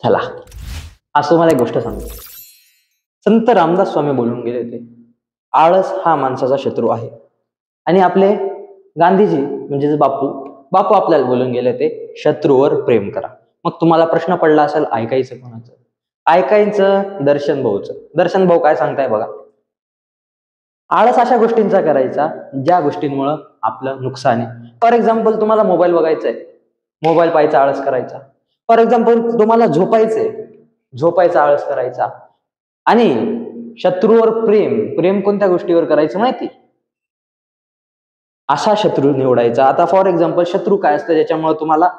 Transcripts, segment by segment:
चला आज तुम्हाला एक गोष्ट सांगतो. संत रामदास स्वामी बोलून गेले होते, आळस हा माणसाचा शत्रू आहे. आणि आपले गांधीजी म्हणजे बापू आपल्याला बोलून गेले होते, शत्रूवर प्रेम करा. मग तुम्हाला प्रश्न पडला असेल, ऐकायचं कोणाचं? ऐकायचं दर्शन भाऊचं. दर्शन भाऊ काय सांगताय बघा. आळस अशा गोष्टींचा करायचा ज्या गोष्टींमुळे आपलं नुकसान आहे. फॉर एक्झाम्पल तुम्हाला मोबाईल बघायचा आहे, मोबाईल पाहायचा आळस करायचा. फॉर एक्झाम्पल तुम्हाला झोपायचा आळस करायचा. आणि शत्रूवर प्रेम कोणत्या गोष्टीवर करायचं माहिती? असा शत्रू निवडायचा. आता फॉर एक्झाम्पल शत्रू काय असतं ज्याच्यामुळे तुम्हाला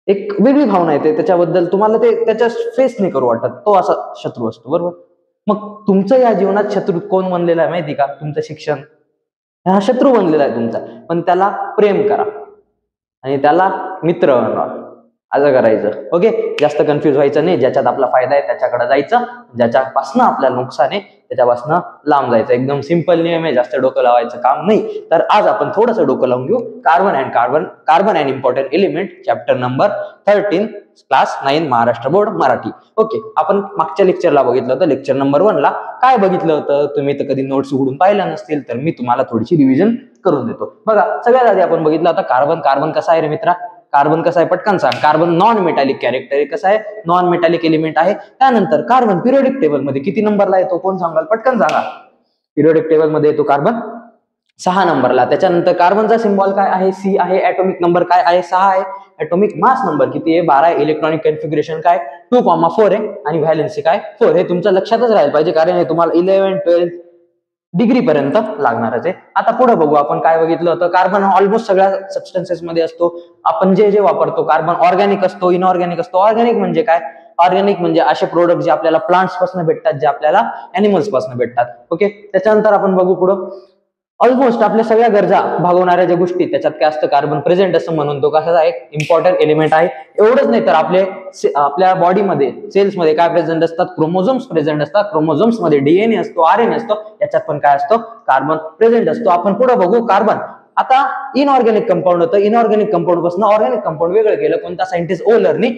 एक वेगळी भावना येते, त्याच्याबद्दल तुम्हाला ते त्याच्या फेस नाही करू वाटत, तो असा शत्रू असतो. बरोबर. मग तुमचं या जीवनात शत्रू कोण बनलेला आहे माहिती का? तुमचं शिक्षण हा शत्रू बनलेला आहे तुमचा. पण त्याला प्रेम करा आणि त्याला मित्र बनवा. असं करायचं. ओके. जास्त कन्फ्युज व्हायचं नाही. ज्याच्यात आपला फायदा आहे त्याच्याकडे जायचं, ज्याच्यापासून आपल्याला नुकसान आहे त्याच्यापासून लांब जायचं. एकदम सिंपल नियम आहे, जास्त डोकं लावायचं काम नाही. तर आज आपण थोडंसं डोकं लावून घेऊ. Carbon and important element, chapter number 13, class 9 Maharashtra board Marathi. Okay. आपण मागच्या लेक्चरला बघितलं होतं, लेक्चर नंबर 1 ला काय बघितलं होतं? तुम्ही तर कधी नोट्स उघडून पाहिल्या नसतील तर मी तुम्हाला थोडीशी रिव्हिजन करून देतो. बघा, सगळ्यात आधी आपण बघितलं होतं कार्बन कसा आहे रे मित्रा? कार्बन कसा आहे पटकन सांग. कार्बन नॉन मेटॅलिक कॅरेक्टर आहे. कसा आहे? नॉन मेटॅलिक एलिमेंट आहे. त्यानंतर कार्बन पिरियोडिक टेबल मध्ये किती नंबरला येतो? कोण सांगाल? पटकन सांगा. पिरियोडिक टेबल मध्ये येतो कार्बन 6 नंबरला. त्याच्यानंतर कार्बनचा सिम्बॉल काय आहे? सी आहे. ऍटॉमिक नंबर काय आहे? 6 आहे. ऍटॉमिक मास नंबर किती आहे? 12 आहे. इलेक्ट्रॉनिक कॉन्फिगरेशन काय? 2,4 आहे. आणि व्हॅलेन्सी काय? 4. हे तुमच्या लक्षातच राहायला पाहिजे, कारण हे तुम्हाला 11, 12 डिग्री पर्यंत लागणारच आहे. आता पुढे बघू आपण काय बघितलं होतं. कार्बन ऑलमोस्ट सगळ्या सबस्टन्सेस मध्ये असतो. आपण जे वापरतो कार्बन ऑर्गॅनिक असतो, इनऑर्गॅनिक असतो. ऑर्गॅनिक म्हणजे काय? ऑर्गॅनिक म्हणजे असे प्रोडक्ट जे आपल्याला प्लांट्स पासून भेटतात, जे आपल्याला अॅनिमल्स पासून भेटतात. ओके. त्याच्यानंतर आपण बघू पुढं. ऑलमोस्ट आपल्या सगळ्या गरजा भागवणाऱ्या ज्या गोष्टी त्याच्यात काय असतं? कार्बन प्रेझेंट असं म्हणून तो कसा एक इम्पॉर्टंट एलिमेंट आहे. एवढंच नाही तर आपल्या बॉडीमध्ये सेल्समध्ये काय प्रेझेंट असतात? क्रोमोझोम्स प्रेझेंट असतात. क्रोमोझोम्स मध्ये डीएनए असतो, आरएनए असतो. याच्यात पण काय असतो? कार्बन प्रेझेंट असतो. आपण पुढे बघू. कार्बन आता इनऑर्गॅनिक कंपाऊंड होतं. इनऑर्गॅनिक कंपाऊंड पासून ऑर्गॅनिक कंपाऊंड वेगळं केलं. कोणता? सायंटिस्ट ओलरनी.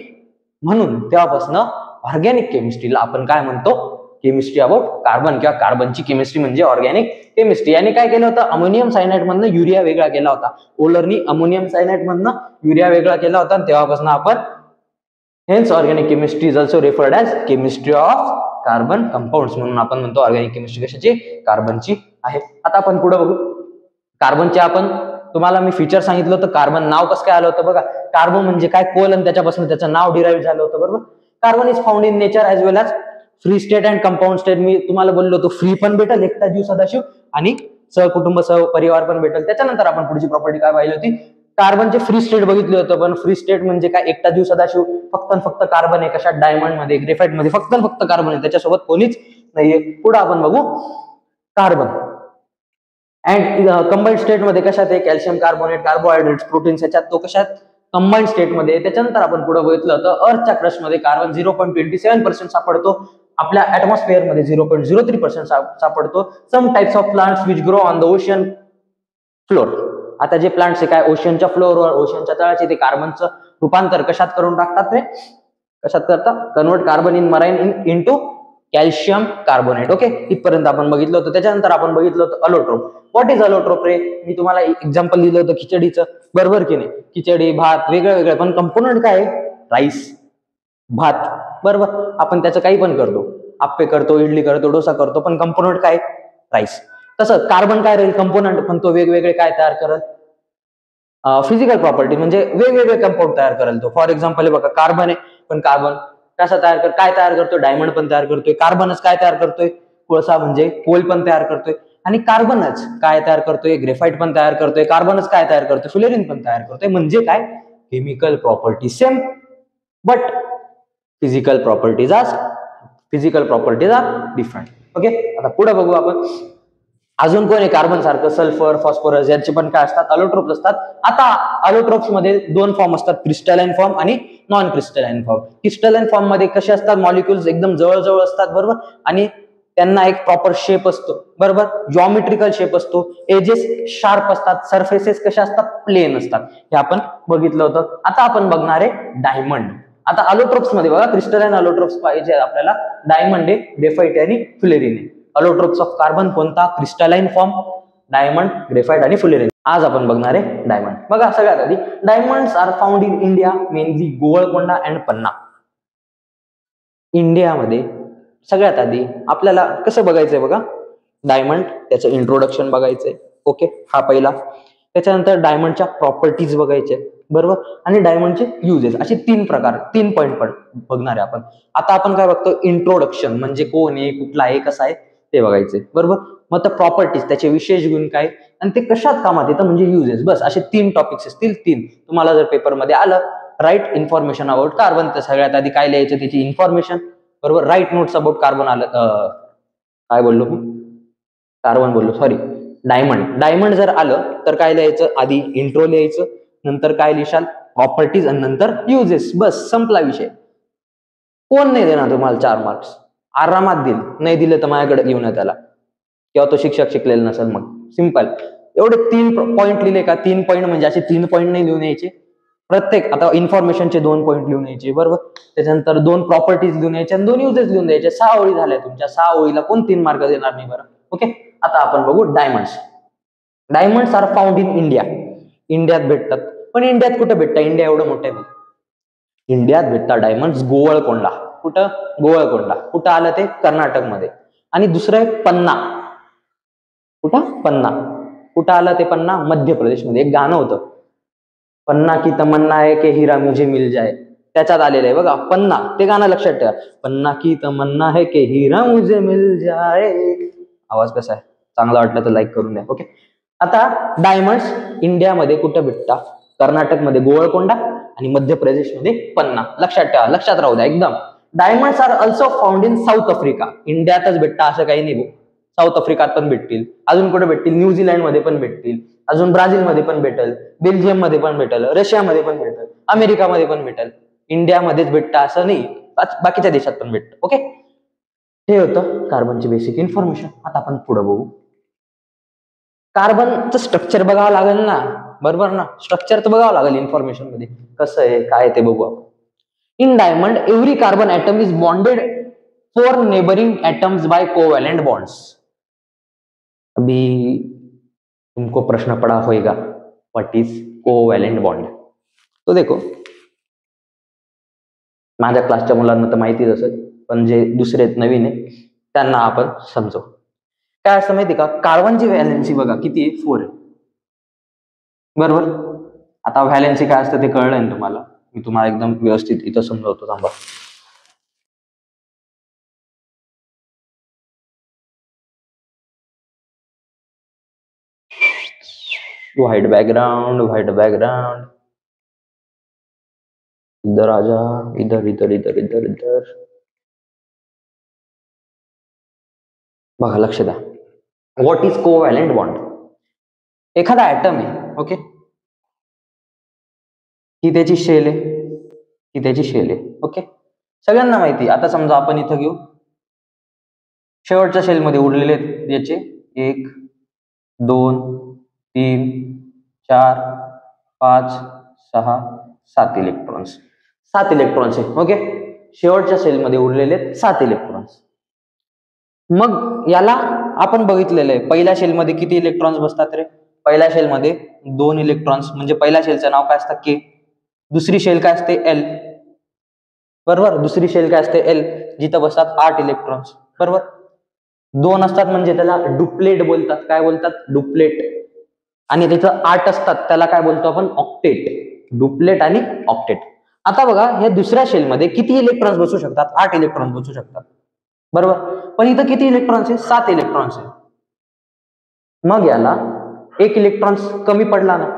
म्हणून तेव्हापासून ऑर्गॅनिक केमिस्ट्रीला आपण काय म्हणतो? केमिस्ट्री अबाउट कार्बन किंवा कार्बनची केमिस्ट्री म्हणजे ऑर्गॅनिक केमिस्ट्री. याने काय केलं होतं? अमोनियम सायनाइड मधनं युरिया वेगळा केला होता. ओलरनी अमोनियम सायनाइड मधनं युरिया वेगळा केला होता. आणि तेव्हापासून आपण hence organic chemistry is also referred as chemistry of carbon compounds म्हणून आपण म्हणतो ऑर्गॅनिक केमिस्ट्री कशाची? कार्बनची आहे. आता आपण पुढे बघू. कार्बनचे आपण तुम्हाला मी फीचर सांगितलं होतं. कार्बन नाव कसं काय आलं होतं बघा. कार्बन म्हणजे काय? कोल, आणि त्याच्यापासून त्याचं नाव डिराईव्ह झालं होतं. बरोबर. Carbon is found in nature as well as free state and compound state. मी तुम्हाला बोललो होतो फ्री पण भेटेल, एकटा जीव सदाशिव, आणि सहकुटुंब सहपरिवार पण भेटेल. त्याच्यानंतर आपण पुढची प्रॉपर्टी काय पाहिली होती? कार्बनचे फ्री स्टेट बघितले होतं. पण फ्री स्टेट म्हणजे काय? एकटा जीव सदाशिव, फक्त कार्बन आहे. कशात? डायमंड मध्ये, ग्रेफाइट मध्ये फक्त कार्बन आहे, त्याच्यासोबत कोणीच नाहीये. पुढे आपण बघू कार्बन अँड कंबाईंड स्टेट मध्ये कशात आहे? कॅल्शियम कार्बोनेट, कार्बोहायड्रेट्स, प्रोटीन्स, याच्यात तो कशात? कंबाईंड स्टेट मध्ये. त्याच्यानंतर आपण पुढे बघितलं होतं अर्थच्या क्रस्ट मध्ये कार्बन 0.27% सापडतो. आपल्या ऍटमॉस्फिअर मध्ये 0.03% सापडतो. Some types of plants which grow on the ocean floor. आता जे प्लांट्स काय ओशनच्या फ्लोअरवर, ओशनच्या तळाचे, ते कार्बनचं रूपांतर कशात करून टाकतात रे? कशात करतात? Convert carbon in marine into calcium carbonate. Okay. इथपर्यंत आपण बघितलं होतं. त्याच्यानंतर आपण बघितलं होतं अलोट्रोप. व्हॉट इज अलोट्रोप रे? मी तुम्हाला एक्झाम्पल दिलं होतं खिचडीचं. बरोबर की नाही? खिचडी, भात वेगळं, पण कंपोनंट काय आहे? राईस, भात. बरोबर. आपण त्याचं काही पण करतो, आप्पे करतो, इडली करतो, डोसा करतो, पण कंपोनंट काय? राईस. तसं कार्बन काय राहील? कंपोनंट, पण तो वेगवेगळे काय तयार करत? फिजिकल प्रॉपर्टी, म्हणजे वेगवेगळे कंपाऊंड तयार करेल तो. फॉर एक्झाम्पल बघा, कार्बन आहे, पण कार्बन कसा काय तयार करतोय? डायमंड पण तयार करतोय. कार्बनच काय तयार करतोय? कोळसा म्हणजे कोल पण तयार करतोय. आणि कार्बनच काय तयार करतोय? ग्रेफाइट पण तयार करतोय. कार्बनच काय तयार करतोय? फ्लोरीन पण तयार करतोय. म्हणजे काय? Chemical property same, but physical properties are different. Okay. आता पुढे बघू आपण. अजून कोण आहे कार्बन सारखं? सल्फर, फॉस्फरस, यांचे पण काय असतात? अलोट्रोप्स असतात. आता अलोट्रोप्स मध्ये 2 फॉर्म असतात, क्रिस्टलाइन फॉर्म आणि non crystalline form. Crystalline form मध्ये कसे असतात? मॉलिक्युल्स एकदम जवळ असतात. बरोबर. आणि त्यांना एक प्रॉपर शेप असतो. बरोबर. जॉमेट्रिकल शेप असतो. एजेस शार्प असतात. सरफेसेस कशा असतात? प्लेन असतात. हे आपण बघितलं होतं. आता आपण बघणार आहे डायमंड. आता अलोट्रोप्स मध्ये बघा, क्रिस्टलाइन अलोट्रोप्स पाहिजे आपल्याला, डायमंड आहे, ग्रेफाइट आहे आणि फ्युलेरिन आहे. अलोट्रोप्स ऑफ कार्बन कोणता? क्रिस्टलाइन फॉर्म, डायमंड, ग्रेफाइट आणि फ्युलेरिन. आज आपण बघणार आहे डायमंड. बघा सगळ्यात आधी, diamonds are found in India, mainly Golconda and Panna. इंडियामध्ये सगळ्यात आधी आपल्याला कसं बघायचंय बघा, डायमंड, त्याचं इंट्रोडक्शन बघायचंय. ओके, हा पहिला. त्याच्यानंतर डायमंडच्या प्रॉपर्टीज बघायचे, बरोबर, आणि डायमंडचे युजेस, असे 3 प्रकार, 3 पॉईंट पण बघणार आहे आपण. आता आपण काय बघतो? इंट्रोडक्शन म्हणजे कोण आहे, कुठला आहे, कसा आहे ते बघायचे, बरोबर. मग त्या प्रॉपर्टीज, त्याचे विशेष गुण काय आणि ते कशात कामात येतं म्हणजे युजेस. बस असे 3 टॉपिक्स असतील. 3 तुम्हाला जर पेपरमध्ये आलं, राईट इन्फॉर्मेशन अबाउट कार्बन, तर सगळ्यात आधी काय लिहायचं? त्याची इन्फॉर्मेशन, बरोबर. राईट नोट्स अबाउट कार्बन आलं, काय बोललो मी? कार्बन बोललो, सॉरी, डायमंड. डायमंड जर आलं तर काय लिहायचं? आधी इंट्रो लिहायचं, नंतर काय लिहाल? प्रॉपर्टीज, आणि नंतर युजेस. बस संपला विषय. कोण नाही देणार तुम्हाला 4 मार्क्स? आरामात देईल. नाही दिले तर माझ्याकडे घेऊन या त्याला, किंवा तो शिक्षक शिकलेला नसेल. मग सिंपल. एवढे 3 पॉईंट लिहिले का? 3 पॉईंट म्हणजे असे 3 पॉईंट नाही लिहून यायचे प्रत्येक. आता इन्फॉर्मेशनचे 2 पॉईंट लिहून यायचे, बरोबर. त्याच्यानंतर 2 प्रॉपर्टीज लिहून यायचे आणि 2 युजेस लिहून द्यायचे. 6 ओळी झाल्या तुमच्या. 6 ओळीला कोण 3 मार्क देणार नाही? बरं, ओके. आता आपण बघू diamonds. Diamonds are found in India. इंडियात भेटतात. पण इंडियात कुठे भेटतात? इंडिया एवढं मोठं आहे. इंडियात भेटतात डायमंड्स गोवळकोंडा. कुठं? गोवळकोंडा. कुठं आलं ते? कर्नाटकमध्ये. आणि दुसरं आहे पन्ना. कुठं? पन्ना. कुठं आलं ते? पन्ना, मध्य प्रदेशमध्ये. एक गाणं होतं, पन्ना की तमन्ना है के हीरा मुझे मिल जाए, त्याच्यात आलेलं आहे बघा, पन्ना. ते गाणं लक्षात ठेवा, पन्ना की तमन्ना है के हीरा मुझे मिल जाए. आवाज कसा आहे? चांगला वाटला तर लाईक करून द्या. ओके. आता डायमंड्स इंडियामध्ये कुठं भेटतात? कर्नाटकमध्ये गोवळकोंडा आणि मध्य प्रदेशमध्ये पन्ना. लक्षात ठेवा, लक्षात राहू द्या एकदम. Diamonds are also found in South Africa. इंडियातच भेटतात असं काही नाही, साऊथ आफ्रिकात पण भेटतील. अजून कुठे भेटतील? न्यूझीलंड मध्ये पण भेटतील. अजून ब्राझील मध्ये पण भेटेल, बेल्जियम मध्ये पण भेटेल, रशियामध्ये पण भेटेल, अमेरिकामध्ये पण भेटेल. इंडियामध्येच भेटतं असं नाही, बाकीच्या देशात पण भेटतं. ओके, हे होतं कार्बनची बेसिक इन्फॉर्मेशन. आता आपण पुढे बघू. कार्बनचं स्ट्रक्चर बघावं लागेल ना, बरोबर ना. स्ट्रक्चर तर बघावं लागेल इन्फॉर्मेशन मध्ये, कसं आहे काय ते बघू आपण. In diamond every carbon atom is bonded 4 neighbouring atoms by covalent bonds. अभी तुमको प्रश्न पड़ा होगा, व्हाट इज कोवैलेंट बॉन्ड? तो देखो, माझ्या क्लासच्या मुलांना तर माहितीच असेल, पण जे दुसरे नवीन आहे त्यांना आपण समजू. काय असतं माहिती का? कार्बनची व्हॅलेन्सी बघा किती आहे? 4 आहे, बरोबर. आता व्हॅलेन्सी काय असतं ते कळलंय ना तुम्हाला? मी तुम्हाला एकदम व्यवस्थित इथं समजावतो, थांबा. व्हाइट बैकग्राउंड, व्हाइट बैकग्राउंड, इधर आजा, इधर इधर इधर इधर इधर. बघा, लक्ष द्या. What is covalent bond? एखादा ऍटम आहे, ओके, ही त्याची शेल आहे, ही त्याची शेल आहे, ओके, सगळ्यांना माहिती. आता समजा आपण इथं घेऊ, शेवटच्या शेलमध्ये उरलेले याचे 1 2 3 4 5 6 7 इलेक्ट्रॉन्स. 7 इलेक्ट्रॉन्स आहे, ओके. शेवटच्या सेलमध्ये उरलेले 7 इलेक्ट्रॉन्स. मग याला आपण बघितलेलं आहे, पहिल्या शेलमध्ये किती इलेक्ट्रॉन्स बसतात रे? पहिल्या शेलमध्ये 2 इलेक्ट्रॉन्स, म्हणजे पहिल्या शेलचं नाव काय असतं? के. दुसरी शेल काय असते? एल, बरोबर. दुसरी शेल काय असते? एल, जिथं बसतात 8 इलेक्ट्रॉन्स, बरोबर. 2 असतात म्हणजे त्याला डुप्लेट बोलतात. काय बोलतात? डुप्लेट. आणि तिथं 8 असतात त्याला काय बोलतो आपण? ऑक्टेट. डुप्लेट आणि ऑक्टेट. आता बघा, ह्या दुसऱ्या शेलमध्ये किती इलेक्ट्रॉन्स बसू शकतात? 8 इलेक्ट्रॉन्स बसू शकतात, बरोबर. पण इथं किती इलेक्ट्रॉन्स आहे? 7 इलेक्ट्रॉन्स आहे. मग याला 1 इलेक्ट्रॉन्स कमी पडला ना.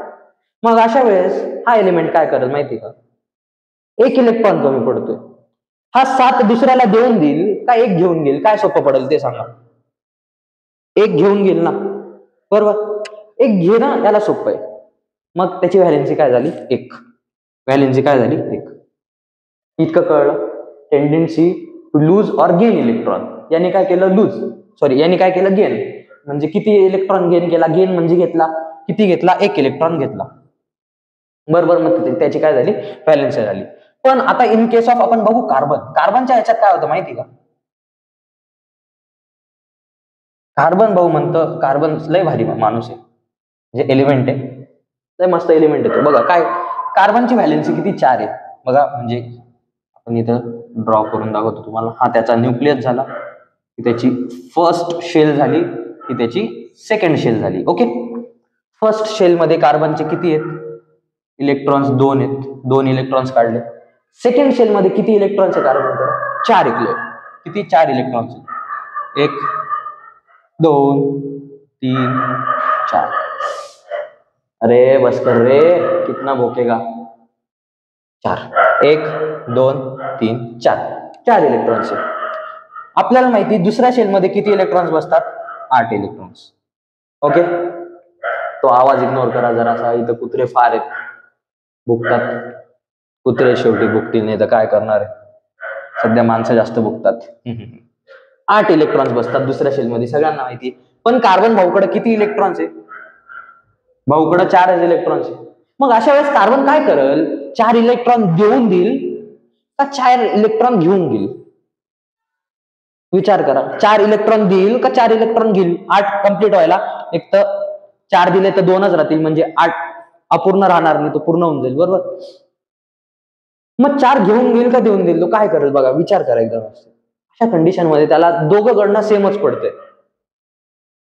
मग अशा वेळेस हा एलिमेंट काय करेल माहिती का? 1 इलेक्ट्रॉन कमी पडतोय, हा 7 दुसऱ्याला देऊन देईल का 1 घेऊन घेईल? काय सोपं पडेल ते सांगा? 1 घेऊन घेईल ना, बरोबर. 1 घेणं याला सोपं आहे. मग त्याची व्हॅलेन्सी काय झाली? 1. व्हॅलेन्सी काय झाली? 1. इतकं कळलं. Tendency to lose or gain electron. याने काय केलं? लूज, सॉरी, याने काय केलं? गेन. म्हणजे किती इलेक्ट्रॉन गेन केला? गेन म्हणजे घेतला, किती घेतला? 1 इलेक्ट्रॉन घेतला, बरोबर. मग त्याची काय झाली? व्हॅलेन्सी झाली. पण आता इन केस ऑफ आपण बघू कार्बनच्या ह्याच्यात काय होतं माहिती का? कार्बन भाऊ म्हणतं कार्बन लय भारी माणूस आहे, म्हणजे एलिमेंट आहे, लय मस्त एलिमेंट आहे तो. बघा काय कार्बनची व्हॅलेन्सी किती 4 आहे बघा. म्हणजे आपण इथं ड्रॉ करून दाखवतो तुम्हाला. हा त्याचा न्यूक्लियस झाला, की त्याची फर्स्ट शेल झाली, की त्याची सेकंड शेल झाली. ओके, फर्स्ट शेल मध्ये कार्बनचे किती आहेत इलेक्ट्रॉन्स? 2 आहेत, 2 इलेक्ट्रॉन्स काढले. सेकंड शेल मध्ये किती इलेक्ट्रॉन्स आहे कार्बनकडे? 4 किती 4 इलेक्ट्रॉन्स? 1 2 3 4. अरे बस कर रे, कितना भोकेगा? 4 1 2 3 4 4 इलेक्ट्रॉन्स आहे. आपल्याला माहिती दुसऱ्या शेल मध्ये किती इलेक्ट्रॉन्स बसतात? 8 इलेक्ट्रॉन्स. ओके, तो आवाज इग्नोर करा जरासा, इथं कुत्रे फार आहेत, भुकतात. कुत्रे शेवटी भुकतील, नाही तर काय करणार आहे, सध्या माणसं जास्त भुकतात. 8 इलेक्ट्रॉन्स बसतात दुसऱ्या शेल मध्ये, सगळ्यांना माहिती. पण कार्बन भाऊकडे किती इलेक्ट्रॉन्स आहे? भाऊकडे 4 इलेक्ट्रॉन्स आहे. मग अशा वेळेस कार्बन काय करेल? 4 इलेक्ट्रॉन देऊन देईल का 4 इलेक्ट्रॉन घेऊन घेईल? विचार करा, 4 इलेक्ट्रॉन देईल का 4 इलेक्ट्रॉन घेईल? 8 कम्प्लीट व्हायला एक तर 4 दिले तर 2च राहतील, म्हणजे 8 अपूर्ण राहणार नाही, तो पूर्ण होऊन जाईल. बरोबर, मग 4 घेऊन घेईल का देऊन देईल? तो काय करेल बघा, विचार करा एकदम. अशा कंडिशन मध्ये त्याला दोघंकडनं सेमच पडतंय,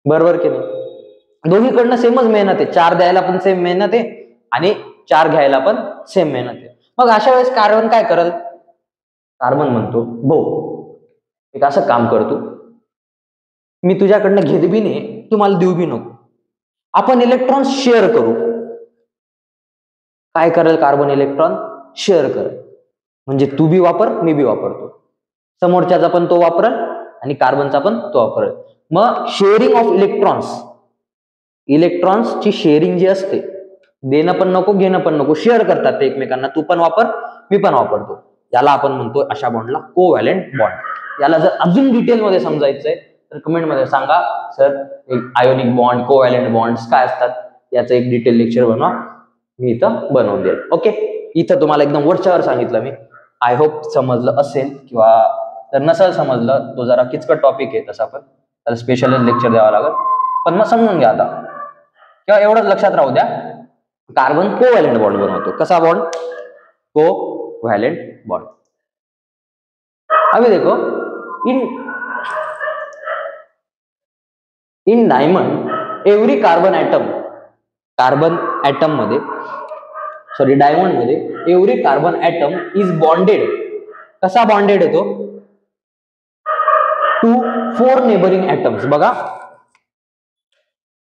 बरोबर की नाही? दोन्हीकडनं सेमच मेहनत आहे, 4 द्यायला पण सेम मेहनत आहे आणि 4 घ्यायला पण सेम मेहनत आहे. मग अशा वेळेस कार्बन काय करेल? कार्बन म्हणतो, भाऊ एक असं काम करतो, मी तुझ्याकडनं घेत बी नाही, तू मला देऊ बी नको, आपण इलेक्ट्रॉन शेअर करू. काय करेल कार्बन? इलेक्ट्रॉन शेअर करेल, म्हणजे तू बी वापर मी बी वापरतो, समोरच्याचा पण तो वापरेल आणि कार्बनचा पण तो वापरेल. मग शेअरिंग ऑफ इलेक्ट्रॉन्सची शेअरिंग जी असते, देणं पण नको घेणं पण नको, शेअर करतात ते एकमेकांना, तू पण वापर मी पण वापरतो. याला आपण म्हणतो अशा बॉन्डला कोव्हॅलेंट बॉन्ड. याला जर अजून डिटेल मध्ये समजायचंय तर कमेंट मध्ये सांगा sir, ionic bond, covalent bonds काय असतात, याचं एक डिटेल लेक्चर बनवा, मी इथं बनवून देईल. ओके, इथं तुम्हाला एकदम वरच्यावर सांगितलं मी. आय होप समजलं असेल, किंवा जर नसेल समजलं तो जरा किचकट टॉपिक आहे, तसा पण त्याला स्पेशल लेक्चर द्यावं लागेल, पण मग समजून घ्या आता, किंवा एवढंच लक्षात राहू द्या, कार्बन कोव्हॅलेंट बॉन्ड बनवतो. कसा बॉन्ड? Covalent bond. अभी देखो, in diamond every carbon atom मध्ये, सॉरी डायमंड मध्ये every carbon atom is bonded. कसा बॉन्डेड आहे तो? To 4 neighbouring atoms. बघा,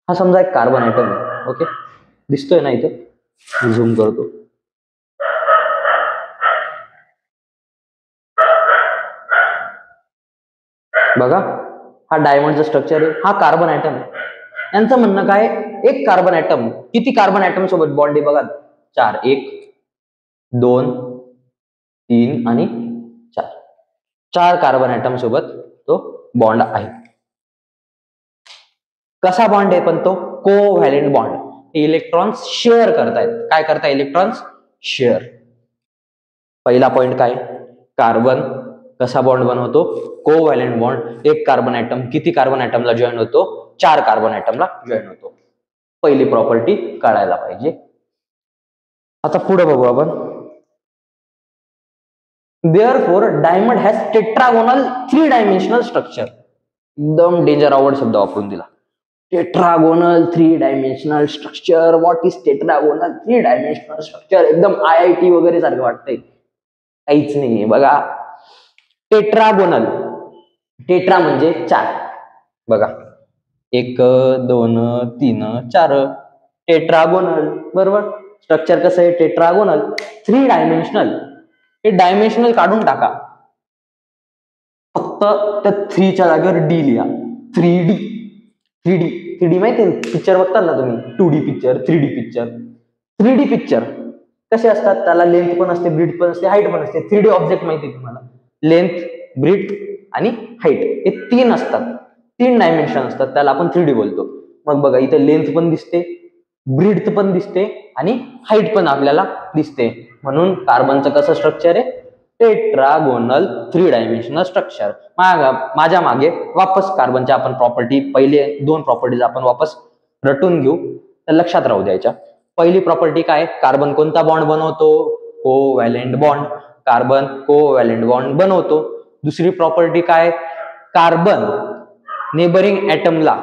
हा समजा एक कार्बन ऍटम आहे. ओके, दिसतोय ना इथं, झूम करतो. बघा, हा डायमंडचं स्ट्रक्चर आहे, हा कार्बन ऍटम आहे. यांचं म्हणणं काय, एक कार्बन ऍटम किती कार्बन ऍटम सोबत बॉन्ड आहे? बघा 4, 1 2 3 आणि 4. 4 कार्बन ऍटम सोबत तो बॉन्ड आहे. कसा बॉन्ड आहे पण तो? Covalent bond. इलेक्ट्रॉन्स शेअर करतायत. काय करताय? Electrons share. पहिला पॉइंट काय? कार्बन कसा बॉन्ड बनवतो? Covalent bond. एक कार्बन ऍटम किती कार्बन ऍटमला जॉईन होतो? 4 कार्बन ऍटमला जॉईन होतो. पहिली प्रॉपर्टी कळायला पाहिजे. आता पुढे बघू आपण. Therefore, diamond has tetragonal 3-dimensional structure. एकदम डेंजर आवड शब्द वापरून दिला. Tetragonal 3-dimensional structure. What is tetragonal 3-dimensional structure? एकदम IIT वगैरे सारखं वाटतंय. काहीच नाही बघा. टेट्रागोनल, टेट्रा म्हणजे 4. बघा 1 2 3 4. टेट्रागोनल, बरोबर. स्ट्रक्चर कसं आहे? Tetragonal 3-dimensional. हे डायमेन्शनल काढून टाका, फक्त त्या 3च्या जागेवर डी लिहा. 3D माहिती पिक्चर बघतात ना तुम्ही? 2D picture, 3D picture. 3D picture कसे असतात? त्याला लेंथ पण असते, ब्रीथ पण असते, हाईट पण असते. 3D ऑब्जेक्ट माहिती तुम्हाला? लेंथ, ब्रीथ आणि हाईट हे 3 असतात. 3 डायमेन्शन असतात, त्याला आपण 3D बोलतो. मग बघा इथे लेंथ पण दिसते, ब्रीथ पण दिसते आणि हाईट पण आपल्याला दिसते. म्हणून कार्बनचं कसं स्ट्रक्चर आहे, टेट्रागोनल 3 डायमेन्शनल स्ट्रक्चर. माझ्या मागे वापस कार्बनच्या आपण प्रॉपर्टी, पहिले 2 प्रॉपर्टीज आपण वापस रटून घेऊ, तर लक्षात राहू द्यायच्या. पहिली प्रॉपर्टी काय, कार्बन कोणता बॉन्ड बनवतो, covalent bond. Carbon covalent bond बनवतो. दुसरी प्रॉपर्टी काय, कार्बन नेबरिंग ऍटमला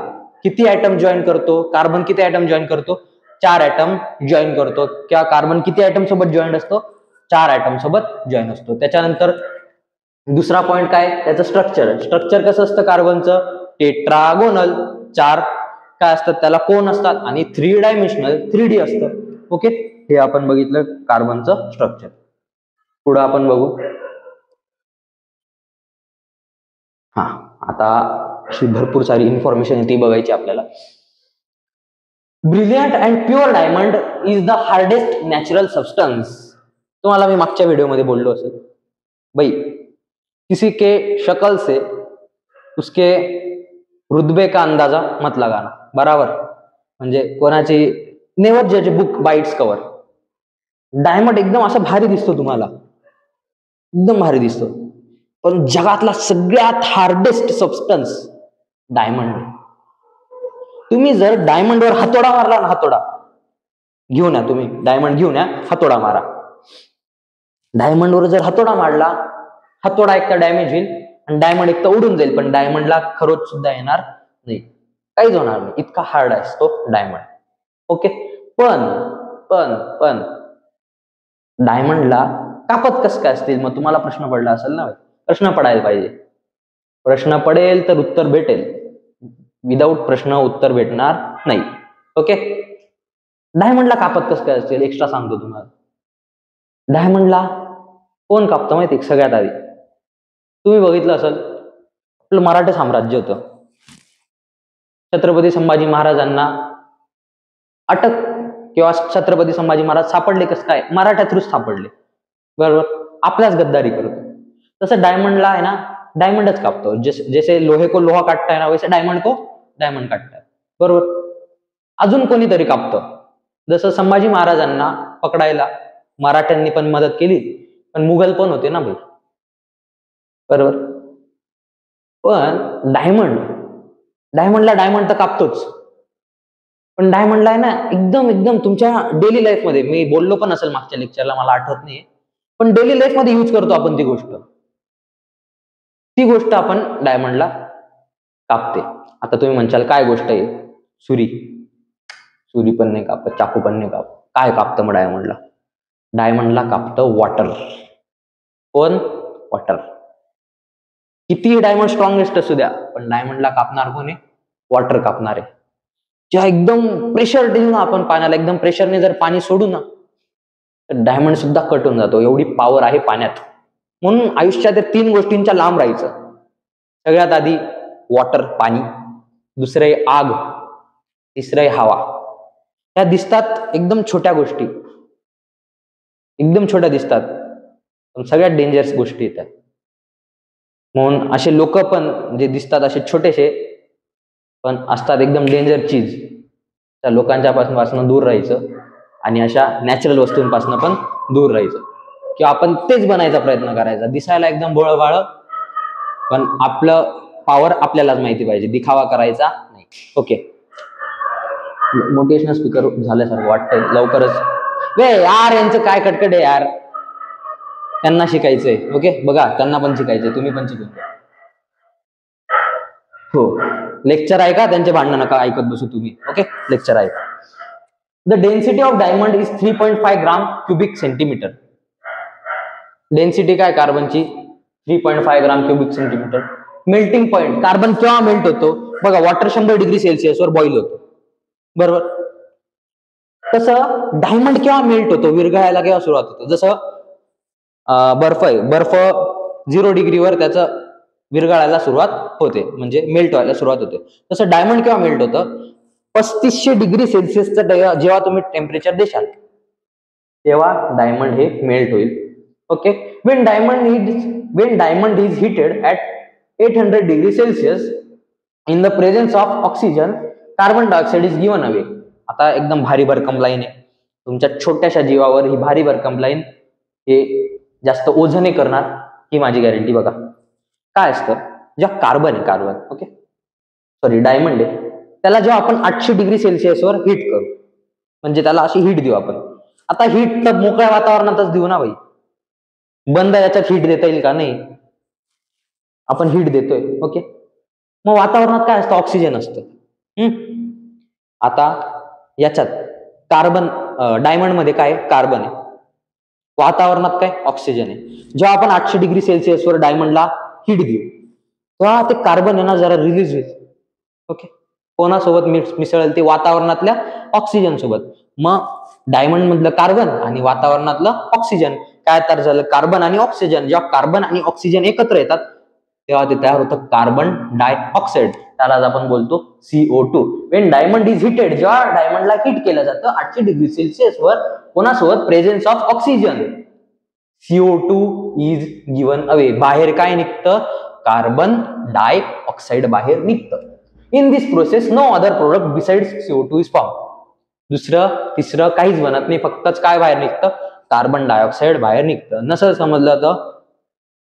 किती ऍटम जॉईन करतो, कार्बन किती ऍटम जॉईन करतो, 4 ऍटम जॉईन करतो. किंवा कार्बन किती ऍटम सोबत जॉईन असतो, 4 ऍटम सोबत जॉईन असतो. त्याच्यानंतर दुसरा पॉइंट काय, त्याचं स्ट्रक्चर. स्ट्रक्चर कसं असतं कार्बनचं, टेट्रागोनल. 4 काय असतात, त्याला कोन असतात, आणि 3 डायमेन्शनल 3D असतं. ओके, हे आपण बघितलं कार्बनचं स्ट्रक्चर. पुढे आपण बघू. हा, आता अशी भरपूर सारी इन्फॉर्मेशन ती बघायची आपल्याला. Brilliant and pure diamond is the hardest natural substance. तुम्हाला मी मागच्या व्हिडिओमध्ये बोललो असेल, भाई किसी के शक्ल से उसके रुतबे का अंदाजा मत लगाना. बराबर, म्हणजे कोणाची नेवर जज book by it's cover. Diamond एकदम असा भारी दिसतो तुम्हाला, एकदम भारी दिसतो, पण जगातला सगळ्यात हार्डेस्ट सबस्टन्स डायमंड. तुम्ही जर डायमंडवर हातोडा मारला ना, हातोडा घेऊन या, तुम्ही डायमंड घेऊन या, हातोडा मारा. डायमंडवर जर हातोडा मारला, हातोडा एक तर डॅमेज होईल आणि डायमंड एक तर उडून जाईल, पण डायमंडला खरोच सुद्धा येणार नाही, काहीच होणार नाही, इतका हार्ड असतो डायमंड. ओके, पण पण पण डायमंडला कापत कसं काय असतील, मग तुम्हाला प्रश्न पडला असेल ना. प्रश्न पडायला पाहिजे, प्रश्न पडेल तर उत्तर भेटेल, विदाऊट प्रश्न उत्तर भेटणार नाही. ओके, डायमंडला कापत कसं काय असतील एक्स्ट्रा सांगतो तुम्हाला. डायमंडला कोण कापतं माहिती, सगळ्यात आधी तुम्ही बघितलं असेल, आपलं मराठा साम्राज्य होतं. छत्रपती संभाजी महाराजांना अटक किंवा छत्रपती संभाजी महाराज सापडले कसं काय, मराठा थ्रू सापडले. बरोबर, आपल्याच गद्दारी करतो. तसं डायमंडला आहे ना, डायमंडच कापतो. जैसे लोहे को लोहा काटता है ना, वैसे डायमंड को डायमंड काटता है. बरोबर, अजून कोणीतरी कापतं. जसं संभाजी महाराजांना पकडायला मराठ्यांनी पण मदत केली, पण मुघल पण होते ना भाई. बरोबर, पण डायमंडला डायमंड तर कापतोच, पण डायमंडला आहे ना एकदम तुमच्या डेली लाईफ मध्ये, मी बोललो पण असेल मागच्या लेक्चरला, मला आठवत नाही, पण डेली लाईफ मध्ये यूज करतो आपण ती गोष्ट आपण डायमंडला कापते. आता तुम्ही म्हणशाल काय गोष्ट आहे, सुरी पण नाही कापत, चाकू पण नाही कापत, काय कापतं मग डायमंडला? डायमंडला कापतं वॉटर. कोण? वॉटर. कितीही डायमंड स्ट्रॉंगेस्ट असू द्या, पण डायमंडला कापणार कोण आहे? वॉटर कापणार आहे. जेव्हा एकदम प्रेशर देऊ ना आपण पाण्याला, एकदम प्रेशरने जर पाणी सोडू ना, तर डायमंड सुद्धा कट होऊन जातो, एवढी पॉवर आहे पाण्यात. म्हणून आयुष्यात 3 गोष्टींच्या लांब राहायचं. सगळ्यात आधी वॉटर, पाणी, दुसरे आग, तिसरे हवा. त्या दिसतात एकदम छोट्या गोष्टी, एकदम छोट्या दिसतात, पण सगळ्यात डेंजरस गोष्टी येतात. म्हणून असे लोक पण जे दिसतात असे छोटेसे, पण असतात एकदम डेंजर चीज. त्या लोकांच्या पासून दूर राहायचं आणि अशा नॅचरल वस्तूंपासून पण दूर राहायचं, किंवा आपण तेच बनायचा प्रयत्न करायचा. दिसायला एकदम भोळभाळ, पण आपलं पॉवर आपल्यालाच माहिती पाहिजे, दिखावा करायचा नाही. ओके, मोटिवेशनल स्पीकर झाल्यासारखं वाटतंय लवकरच. वे यार, यांचं काय कटकट आहे यार, त्यांना शिकायचंय. ओके, बघा त्यांना पण शिकायचंय, तुम्ही पण शिकून घ्या. हो, लेक्चर ऐका, त्यांचे भांडण नका ऐकत बसू तुम्ही. ओके, लेक्चर ऐका. The density of diamond is 3.5 gram cubic centimetre. Density काय कार्बनची? 3.5 gram cubic centimetre. Melting point, carbon केव्हा मेल्ट होतो बघा, वॉटर 100 डिग्री सेल्सिअसवर बॉईल होतो. बरोबर, तसं डायमंड केव्हा मेल्ट होतो, विरघळायला केव्हा सुरुवात होतो? जसं बर्फ आहे, बर्फ 0 डिग्रीवर त्याचं विरघळायला सुरुवात होते, म्हणजे मेल्ट व्हायला सुरुवात होते. तसं डायमंड केव्हा मेल्ट होतं? 3500 डिग्री सेल्सिअसचं जेव्हा तुम्ही टेम्परेचर देशाल, तेव्हा डायमंड हे मेल्ट होईल. Okay, when diamond is heated at 800 degree Celsius in the presence of oxygen, carbon dioxide is given away. आता एकदम भारी भरकम लाईन आहे, तुमच्या छोट्याशा जीवावर ही भारी भरकम लाईन हे जास्त ओझं नाही करणार, ही माझी गॅरंटी. बघा काय असतं, जेव्हा कार्बन आहे, कार्बन ओके सॉरी डायमंड आहे, त्याला जेव्हा आपण 800 डिग्री सेल्सिअसवर हीट करू, म्हणजे त्याला अशी हीट देऊ आपण. आता हीट तर मोकळ्या वातावरणातच देऊ ना भाई, बंद याच्यात हीट देता येईल का? नाही, आपण हीट देतोय ओके. मग वातावरणात काय असतं, ऑक्सिजन असतं. आता याच्यात कार्बन, डायमंड मध्ये काय कार्बन आहे, वातावरणात काय ऑक्सिजन आहे. जेव्हा आपण 800 डिग्री सेल्सिअसवर डायमंडला हीट देऊ तेव्हा ते कार्बन आहे ना जरा रिलीज होईल ओके. कोणासोबत मिसळेल ते, वातावरणातल्या ऑक्सिजन सोबत. मग डायमंड मधलं कार्बन आणि वातावरणातलं ऑक्सिजन काय तयार झालं, कार्बन आणि ऑक्सिजन. जेव्हा कार्बन आणि ऑक्सिजन एकत्र येतात तेव्हा ते तयार होतं कार्बन डायऑक्साईड, त्यालाच आपण बोलतो CO2. Wien diamond is heated, जेव्हा डायमंडला हीट केलं जातं 800 डिग्री सेल्सिअसवर, कोणासोबत, presence of oxygen, CO2 is given away, बाहेर काय निघतं, कार्बन डायऑक्साईड बाहेर निघतं. In this process no other product besides CO2 is form. दुसरं तिसरं काहीच बनत नाही, फक्तच काय बाहेर निघतं, कार्बन डायऑक्साईड बाहेर निघतं. नसेल समजलं तर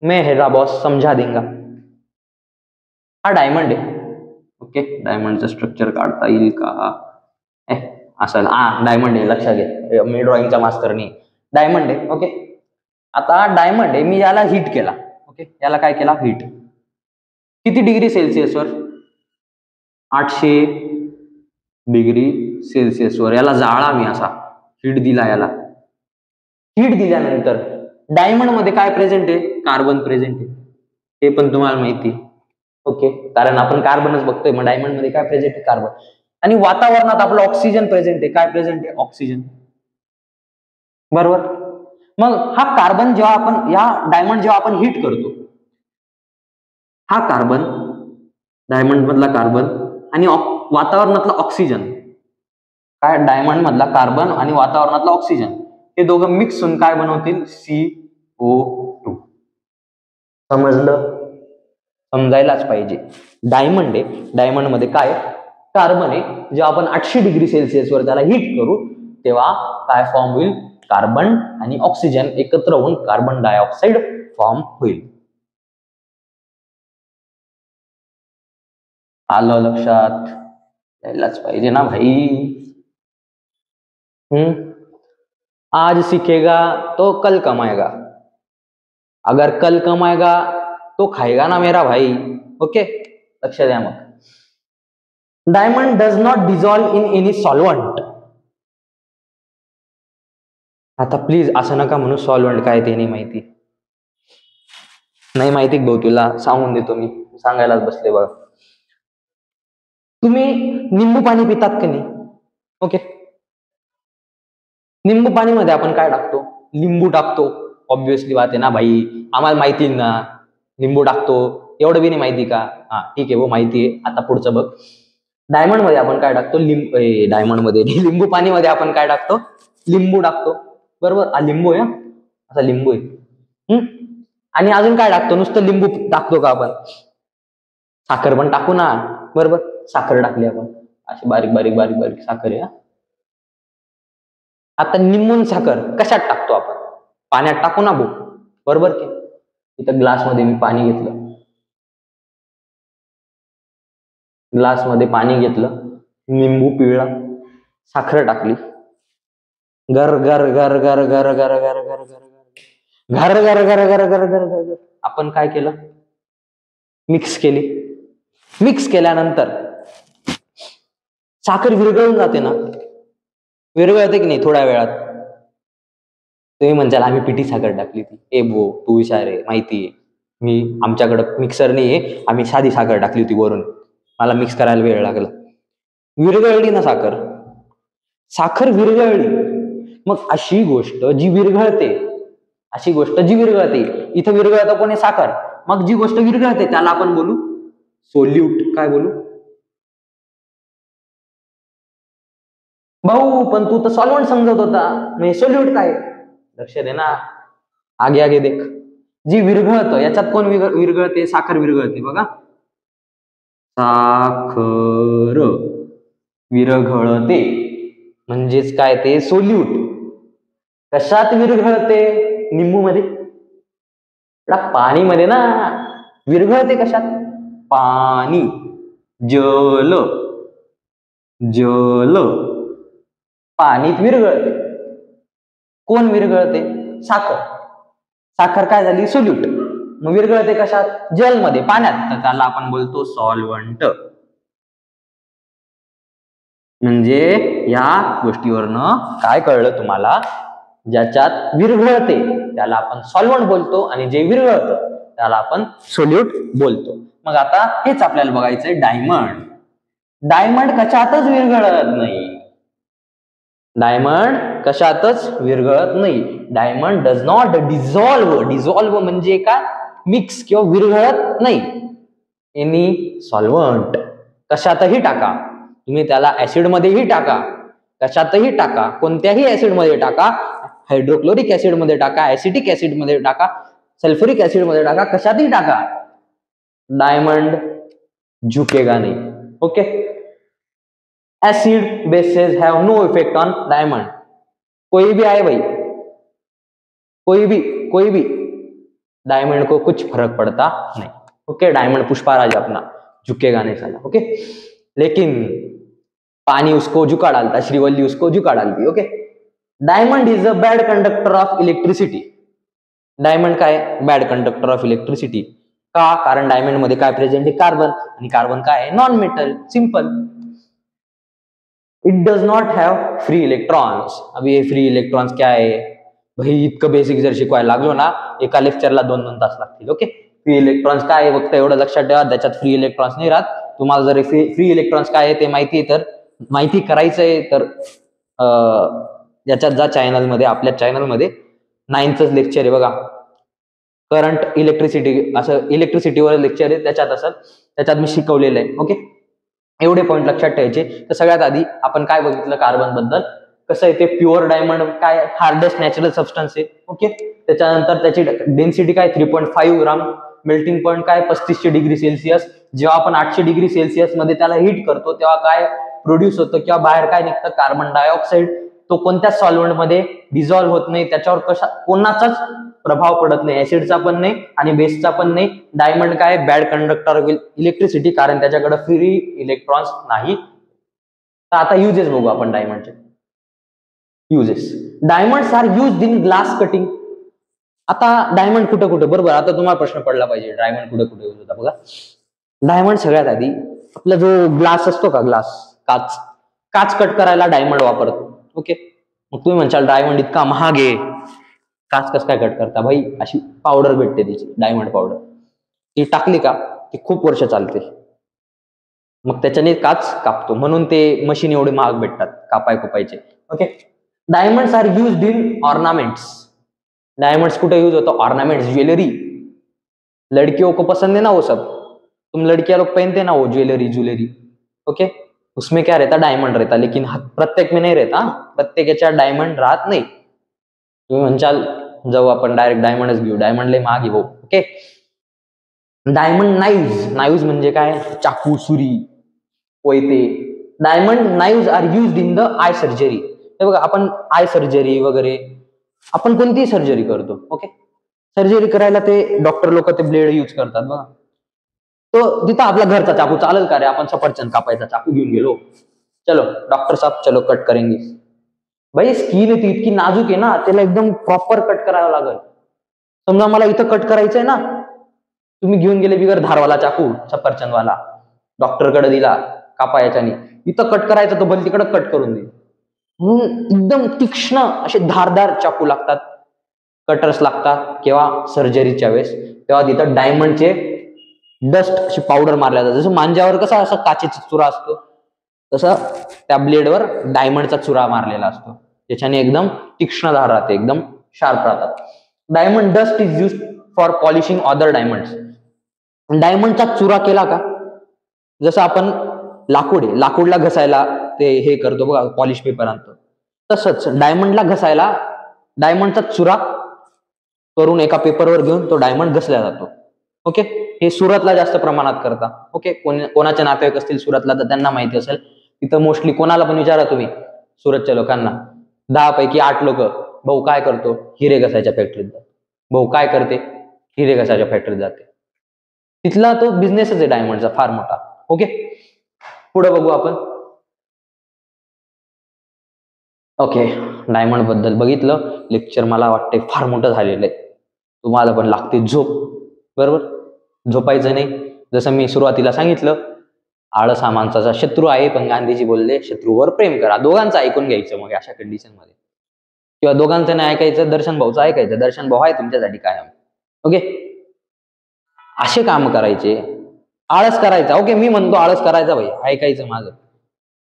मैं हेरा बॉस समजा देंगा. हा डायमंड आहे ओके. डायमंडचं स्ट्रक्चर काढता येईल का, असं डायमंड आहे, लक्षात घे, मी ड्रॉइंगचा मास्तर नाही. डायमंड आहे ओके. आता डायमंड आहे, मी याला हीट केला ओके, याला काय केला, हीट. किती डिग्री सेल्सिअसवर, 800 डिग्री सेल्सिअसवर याला जाळा मी असा, हीट दिला याला. हीट दिल्यानंतर डायमंड मध्ये काय प्रेझेंट आहे, कार्बन प्रेझेंट आहे, हे पण तुम्हाला माहिती ओके, कारण आपण कार्बनच बघतोय. मग डायमंड मध्ये काय प्रेझेंट आहे, कार्बन. आणि वातावरणात आपलं ऑक्सिजन प्रेझेंट आहे, काय प्रेझेंट आहे, ऑक्सिजन, बरोबर. मग हा कार्बन जेव्हा आपण, या डायमंड जेव्हा आपण हीट करतो, हा कार्बन, डायमंड मधला कार्बन आणि वातावरणातला ऑक्सिजन, काय डायमंड मधला कार्बन आणि वातावरणातला ऑक्सिजन, हे दोघं मिक्स होऊन काय बनवतील, CO2. समजलं, समजायलाच पाहिजे. डायमंड आहे, डायमंड मध्ये काय कार्बन आहे, जेव्हा आपण 800 डिग्री सेल्सिअसवर त्याला हीट करू तेव्हा काय फॉर्म होईल, कार्बन आणि ऑक्सिजन एकत्र होऊन कार्बन डायऑक्साईड फॉर्म होईल. आलं लक्षात, यायलाच पाहिजे ना भाई. आज सीखेगा तो कल कमाएगा, अगर कल कमाएगा तो खाएगा ना मेरा भाई ओके. लक्ष द्या. मग diamond does not dissolve in any solvent. आता प्लीज असं नका म्हणू सॉल्वंट काय ते नाही माहिती. नाही माहिती भाऊ, तुला सांगून देतो मी, सांगायलाच बसले बघा. तुम्ही निंबू पाणी पितात का नाही ओके. निंबू पाणी मध्ये आपण काय टाकतो, लिंबू टाकतो. ऑब्विसली बात आहे ना भाई, आम्हाला माहिती ना, लिंबू टाकतो. एवढं बी नाही माहिती का, हा ठीक आहे, वो माहिती आहे. आता पुढचं बघ, डायमंड मध्ये आपण काय टाकतो, डायमंड मध्ये लिंबू पाणी मध्ये आपण काय टाकतो, लिंबू टाकतो, बरोबर. हा लिंबू आहे, असा लिंबू आहे. आणि अजून काय टाकतो, नुसतं लिंबू टाकतो का आपण, साखर पण टाकू ना, बरोबर. साखर टाकली आपण, अशी बारीक बारीक बारीक बारीक साखर आहे. आता निंबून साखर कशात टाकतो आपण, पाण्यात टाकू ना भाऊ, बरोबर की. इथं ग्लास मध्ये मी पाणी घेतलं, ग्लास मध्ये पाणी घेतलं, निंबू पिळला, साखर टाकली, गर गर गर गर गर गर गर गर गर घर घर घर घर घर घर घर आपण काय केलं, मिक्स केली. मिक्स केल्यानंतर साखर विरघळून जाते ना, विरघळते की नाही थोड्या वेळात. तुम्ही म्हणशाल आम्ही पिठी साखर टाकली ती, ए बो तू हुशार आहे, माहिती आहे, मी आमच्याकडं मिक्सर नाहीये, आम्ही साधी साखर टाकली होती वरून, मला मिक्स करायला वेळ लागला. विरघळली ना साखर, साखर विरघळली. मग अशी गोष्ट जी विरघळते, अशी गोष्ट जी विरघळते, इथं विरघळतं कोणी, साखर. मग जी गोष्ट विरघळते त्याला आपण बोलू सोल्यूट. काय बोलू भाऊ, पण तू तर सॉल्वंट समजत होता, म्हणजे सोल्यूट काय. लक्ष दे ना, आगे आगे देख. जी विरघळतं याच्यात कोण विरघळते, साखर विरघळते बघा, साखर विरघळते म्हणजेच काय ते सोल्यूट. कशात विरघळते, निंबू मध्ये? पाणीमध्ये ना. विरघळते कशात? पाणी. जल. जल पाणीत विरघळते. कोण विरघळते? साखर. साखर काय झाली? सोल्यूट. मग विरघळते कशात? जलमध्ये, पाण्यात. तर त्याला आपण बोलतो सॉल्व्हंट. म्हणजे या गोष्टीवरनं काय कळलं तुम्हाला? ज्याच्यात विरघळते त्याला आपण सॉल्व्हंट बोलतो आणि जे विरघळतं त्याला आपण सोल्यूट बोलतो. मग आता हेच आपल्याला बघायचंय डायमंड. डायमंड कशातच विरघळत नाही. डायमंड कशातच विरघळत नाही. Diamond does not dissolve. Dissolve म्हणजे काय? मिक्स किंवा विरघळत नाही. Any solvent. कशातही टाका तुम्ही त्याला, ऍसिड मध्येही टाका, कशातही टाका, कोणत्याही ऍसिड मध्ये टाका, हायड्रोक्लोरिक ऍसिड मध्ये टाका, ऍसिटिक ऍसिड मध्ये टाका, सल्फ्युरिक ऍसिड मध्ये टाका, कशातही टाका, डायमंड झुकेगा नहीं. Okay. Acid bases have no effect on diamond. कोई भी आए भाई, कोई भी डायमंड को कुछ फर्क पड़ता नहीं. ओके. डायमंड पुष्पराज अपना झुकेगा नहीं साला. ओके. लेकिन पानी उसको झुका डालता, श्रीवल्ली उसको झुका डालती. Okay. Diamond is a bad conductor of electricity. Diamond काय? Bad conductor of electricity. का? कारण डायमंड मध्ये काय प्रेझेंट आहे? कार्बन. आणि कार्बन काय आहे? Non metal. Simple. It does not have free electrons. अभी हे फ्री इलेक्ट्रॉन्स क्या आहे भाई? इतकं बेसिक जर शिकवायला लागलो ना, एका लेक्चरला 2-2 तास लागतील. ओके. फ्री इलेक्ट्रॉन्स काय आहे फक्त एवढं लक्षात ठेवा, त्याच्यात फ्री इलेक्ट्रॉन्स नाही राहत. तुम्हाला जर फ्री इलेक्ट्रॉन्स काय आहे ते माहिती करायचंय तर याच्यात जा चॅनलमध्ये, आपल्या चॅनलमध्ये 9th लेक्चर आहे बघा, करंट इलेक्ट्रिसिटी, असं इलेक्ट्रिसिटीवर लेक्चर आहे, त्याच्यात मी शिकवलेलं आहे. ओके. एवढे पॉईंट लक्षात ठेवायचे. तर सगळ्यात आधी आपण काय बघितलं कार्बन बद्दल, कसं आहे ते प्युअर डायमंड काय? हार्डेस्ट नॅचरल सबस्टन्स आहे. ओके. त्याच्यानंतर त्याची डेन्सिटी काय? 3.5 ग्राम. मेल्टिंग पॉईंट काय? 3500 डिग्री सेल्सिअस. जेव्हा आपण 800 डिग्री सेल्सिअस मध्ये त्याला हीट करतो तेव्हा काय प्रोड्यूस होतं किंवा बाहेर काय निघतं? Carbon dioxide. तो कोणत्याच सॉल्व्हंट मध्ये डिझॉल्व्ह होत नाही, त्याच्यावर कोणाचाच प्रभाव पडत नाही, ऍसिडचा पण नाही आणि बेसचा पण नाही. डायमंड काय? बॅड कंडक्टर ऑफ इलेक्ट्रिसिटी, कारण त्याच्याकडे फ्री इलेक्ट्रॉन्स नाही. तर आता युजेस बघू आपण डायमंडचे. Uses. Diamonds are used in glass cutting. आता डायमंड कुठं कुठं, बरोबर, आता तुम्हाला प्रश्न पडला पाहिजे डायमंड कुठे कुठे यूज होता. बघा, डायमंड सगळ्यात आधी आपला जो ग्लास असतो का, ग्लास, काच कट करायला डायमंड वापरतो. ओके. मग तुम्ही म्हणशाल डायमंड इतका महाग आहे, काच कसं काय कट करता? भाई अशी पावडर भेटते तिची, डायमंड पावडर, ती टाकली का ती खूप वर्ष चालते, मग त्याच्याने काच कापतो, म्हणून ते मशीन एवढे महाग भेटतात कापायचे. Okay. Diamonds are used in ornaments. Diamonds कुठे यूज होता? Ornaments, jewellery. लड़कियों को पसंद है ना वो सब, तुम लड़कियां लोग पहनते ना वो ज्वेलरी. ओके. उसमें क्या रहता? डायमंड रहता. लेकिन प्रत्येक में नहीं रहता, प्रत्येक याच्यात डायमंड राहत नाही. तुम्ही म्हणशाल जाऊ आपण डायरेक्ट डायमंडच घेऊ, डायमंड लय महाग आहे भाऊ. ओके. डायमंड नाईव्ज म्हणजे काय? चाकू, सुरी, कोयते. Diamond knives are used in the eye surgery. हे बघा, आपण आय सर्जरी वगैरे, आपण कोणतीही सर्जरी करतो. ओके. सर्जरी करायला ते डॉक्टर लोक ते ब्लेड यूज करतात बघा. तो तिथं आपला घरचा चाकू चालेल का रे? आपण सफरचंद कापायचा चाकू घेऊन गेलो, चलो डॉक्टर साहब चलो कट करेंगे. भाई स्किन आहे ती इतकी नाजूक आहे ना, त्याला एकदम प्रॉपर कट करावं लागेल. समजा मला इथं कट करायचंय ना, तुम्ही घेऊन गेले बिगर धारवाला चाकू, सफरचंदवाला, डॉक्टरकडे दिला कापायच्याने, इथं कट करायचं तो बल तिकडे कट करून देईल. म्हणून एकदम तीक्ष्ण असे धारदार चाकू लागतात, कटर्स लागतात केव्हा? सर्जरीच्या वेळेस. तेव्हा तिथं डायमंडचे डस्ट अशी पावडर मारल्या जातात. जसं मांज्यावर कसा असा काचेचा चुरा असतो, तसं त्या ब्लेडवर डायमंडचा चुरा मारलेला असतो, त्याच्याने एकदम तीक्ष्ण धार राहते, एकदम शार्प राहतात. Diamond dust is used for polishing other diamonds. डायमंडचा चुरा केला का, जसं आपण लाकूडला घसायला ते हे करतो बघा, पॉलिश पेपर आणतो, तसंच डायमंडला घसायला डायमंडचा चुरा करून एका पेपरवर घेऊन तो डायमंड घसला जातो. ओके. हे सुरतला जास्त प्रमाणात करता. ओके. कोणाचे नातेवाईक असतील सुरतला तर त्यांना माहिती असेल. तिथं मोस्टली कोणाला पण विचारा तुम्ही सुरतच्या लोकांना, 10 पैकी 8 लोक भाऊ काय करतो? हिरे घसायच्या फॅक्टरीत जातो. भाऊ काय करते? हिरे घसायच्या फॅक्टरीत जाते. तिथला तो बिझनेसच आहे डायमंडचा फार मोठा. ओके, पुढे बघू आपण. ओके, डायमंड बद्दल बघितलं. लेक्चर मला वाटते फार मोठं झालेलं आहे. तुम्हाला पण लागते झोप, बरोबर? झोपायचं नाही. जसं मी सुरुवातीला सांगितलं, आळस हा माणसाचा शत्रू आहे, पण गांधीजी बोलले शत्रूवर प्रेम करा. दोघांचं ऐकून घ्यायचं मग अशा कंडिशन मध्ये, किंवा दोघांचं नाही ऐकायचं, दर्शन भाऊचं ऐकायचं. दर्शन भाऊ आहे तुमच्यासाठी कायम. ओके, असे काम करायचे. आळस करायचा. ओके, मी म्हणतो आळस करायचा भाई, ऐकायचं माझं.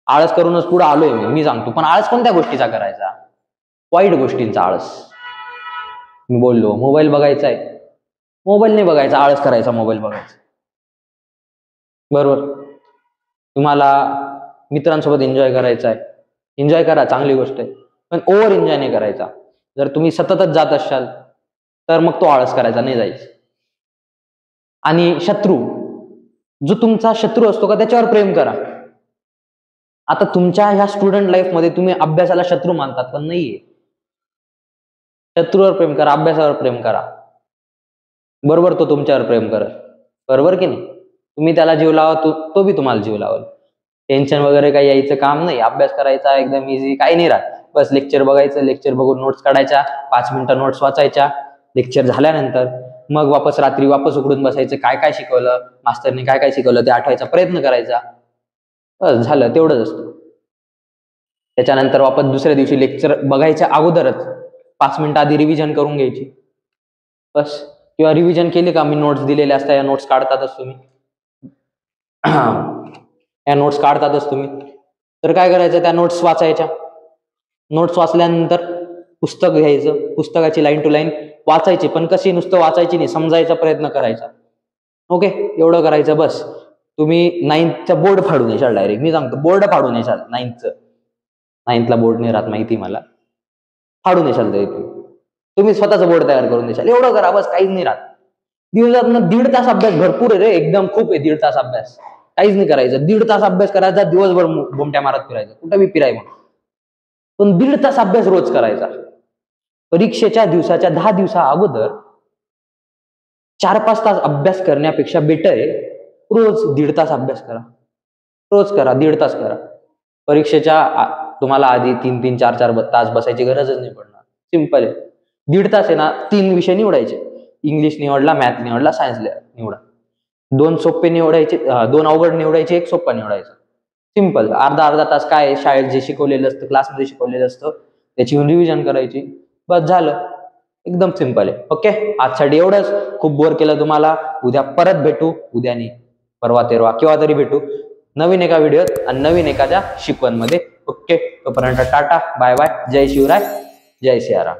आळस करूनच पुढे आलोय मी सांगतो. पण आळस कोणत्या गोष्टीचा करायचा? वाईट गोष्टींचा आळस. मी बोललो मोबाईल बघायचा आहे, मोबाईल नाही बघायचा, आळस करायचा मोबाईल बघायचा, बरोबर? तुम्हाला मित्रांसोबत एन्जॉय करायचा आहे, एन्जॉय करा, चांगली गोष्ट आहे, पण ओव्हर एन्जॉय नाही करायचा. जर तुम्ही सततच जात असाल तर मग तो आळस करायचा नाही जायचं. आणि शत्रू, जो तुमचा शत्रू असतो का त्याच्यावर प्रेम करा. आता तुमच्या ह्या स्टुडंट लाईफ मध्ये तुम्ही अभ्यासाला शत्रू मानतात, पण नाहीये. शत्रूवर प्रेम करा, अभ्यासावर प्रेम करा, बरोबर? तो तुमच्यावर प्रेम करत, बरोबर की नाही? तुम्ही त्याला जीव लावा, तो बी तुम्हाला जीव लावल. टेन्शन वगैरे काही यायचं काम नाही. अभ्यास करायचा एकदम इझी, काही नाही राहत. बस लेक्चर बघायचं, लेक्चर बघून नोट्स काढायच्या, 5 मिनिटं नोट्स वाचायच्या. लेक्चर झाल्यानंतर मग वापस रात्री वापस उघडून बसायचं. काय काय शिकवलं मास्तरने, काय काय शिकवलं ते आठवायचा प्रयत्न करायचा. बस झालं, तेवढंच असतं. त्याच्यानंतर वापस दुसऱ्या दिवशी लेक्चर बघायच्या अगोदरच 5 मिनिटं आधी रिव्हिजन करून घ्यायची, बस. किंवा रिव्हिजन केली का, मी नोट्स दिलेले असतात, या नोट्स काढतातच तुम्ही, या नोट्स काढतातच तुम्ही, तर काय करायचं, त्या नोट्स वाचायच्या. नोट्स वाचल्यानंतर पुस्तक घ्यायचं, पुस्तकाची लाईन टू लाईन वाचायची, पण कशी नुसतं वाचायची नाही, समजायचा प्रयत्न करायचा. ओके, एवढं करायचं बस. तुम्ही 9th बोर्ड फाडून येशाल डायरेक्ट. मी सांगतो बोर्ड फाडून येशाल. 9th बोर्ड नाही राहत माहिती मला, फाडून येशाल तरी तुम्ही स्वतःचा बोर्ड तयार करून देशाल. एवढं करा बस, काहीच नाही राहत. दिवसातनं 1.5 तास अभ्यास भरपूर आहे रे, एकदम खूप आहे. 1.5 तास अभ्यास, काहीच नाही करायचं. 1.5 तास अभ्यास करायचा, दिवसभर बोमट्या मारत फिरायचं, कुठं बी फिराय मग. पण 1.5 तास अभ्यास रोज करायचा. परीक्षेच्या दिवसाच्या 10 दिवसा अगोदर 4-5 तास अभ्यास करण्यापेक्षा बेटर आहे रोज 1.5 तास अभ्यास करा. रोज करा, 1.5 तास करा. परीक्षेच्या तुम्हाला आधी 3-3, 4-4 तास बसायची गरजच नाही पडणार. सिंपल आहे. 1.5 तास आहे ना, 3 विषय निवडायचे. इंग्लिश निवडला, मॅथ निवडला, सायन्स निवडा. 2 सोपे निवडायचे, 2 अवघड निवडायचे, 1 सोपा निवडायचा. सिंपल. अर्धा तास काय शाळेत जे शिकवलेलं असतं, क्लासमध्ये शिकवलेलं असतं, त्याची रिव्हिजन करायची, बस झालं. एकदम सिंपल आहे. ओके, आजसाठी एवढंच. खूप बोर केलं तुम्हाला. उद्या परत भेटू, उद्या नाही, परवा तेरवा केव्हा तरी भेटू नवीन एका व्हिडिओत आणि नवीन एखाद्या शिकवणमध्ये. ओके, तोपर्यंत टाटा, बाय बाय, जय शिवराय, जय सियाराम.